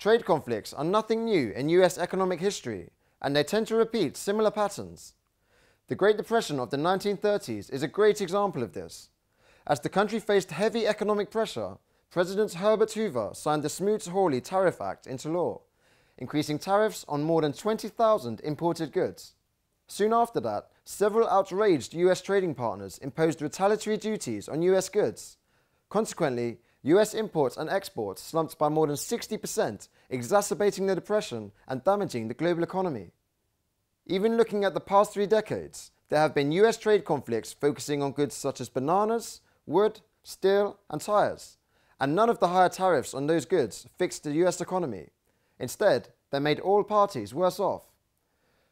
Trade conflicts are nothing new in US economic history, and they tend to repeat similar patterns. The Great Depression of the 1930s is a great example of this. As the country faced heavy economic pressure, President Herbert Hoover signed the Smoot-Hawley Tariff Act into law, increasing tariffs on more than 20,000 imported goods. Soon after that, several outraged US trading partners imposed retaliatory duties on US goods. Consequently, US imports and exports slumped by more than 60%, exacerbating the depression and damaging the global economy. Even looking at the past 3 decades, there have been US trade conflicts focusing on goods such as bananas, wood, steel, and tires, and none of the higher tariffs on those goods fixed the US economy. Instead, they made all parties worse off.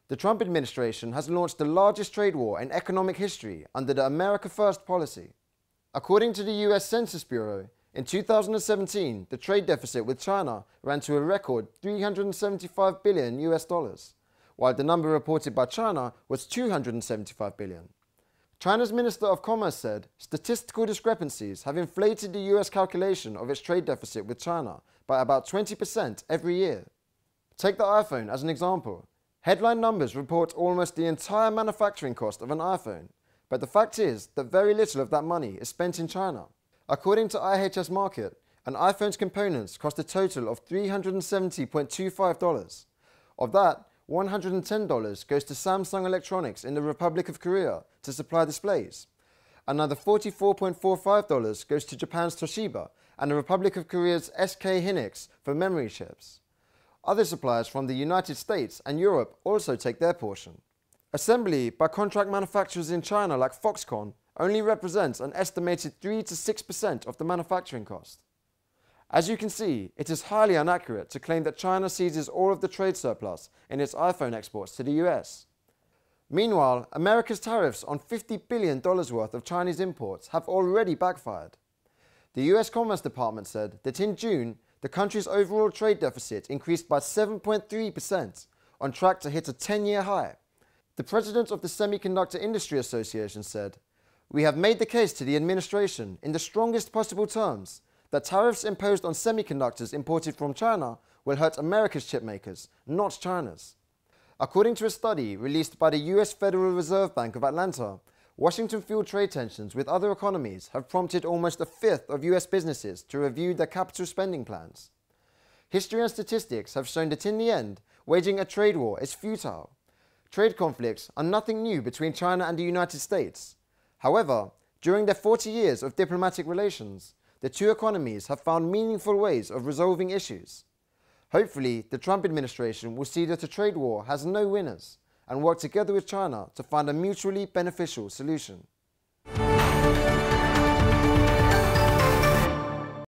The Trump administration has launched the largest trade war in economic history under the America First policy. According to the US Census Bureau, in 2017, the trade deficit with China ran to a record $375 billion US, while the number reported by China was $275 billion. China's Minister of Commerce said statistical discrepancies have inflated the US calculation of its trade deficit with China by about 20% every year. Take the iPhone as an example. Headline numbers report almost the entire manufacturing cost of an iPhone, but the fact is that very little of that money is spent in China. According to IHS Markit, an iPhone's components cost a total of $370.25. Of that, $110 goes to Samsung Electronics in the Republic of Korea to supply displays. Another $44.45 goes to Japan's Toshiba and the Republic of Korea's SK Hynix for memory chips. Other suppliers from the United States and Europe also take their portion. Assembly by contract manufacturers in China like Foxconn only represents an estimated 3 to 6% of the manufacturing cost. As you can see, it is highly inaccurate to claim that China seizes all of the trade surplus in its iPhone exports to the US. Meanwhile, America's tariffs on $50 billion worth of Chinese imports have already backfired. The US Commerce Department said that in June, the country's overall trade deficit increased by 7.3%, on track to hit a 10-year high. The president of the Semiconductor Industry Association said, "We have made the case to the administration in the strongest possible terms that tariffs imposed on semiconductors imported from China will hurt America's chipmakers, not China's." According to a study released by the US Federal Reserve Bank of Atlanta, Washington-fueled trade tensions with other economies have prompted almost a fifth of US businesses to review their capital spending plans. History and statistics have shown that in the end, waging a trade war is futile. Trade conflicts are nothing new between China and the United States. However, during their 40 years of diplomatic relations, the two economies have found meaningful ways of resolving issues. Hopefully, the Trump administration will see that a trade war has no winners and work together with China to find a mutually beneficial solution.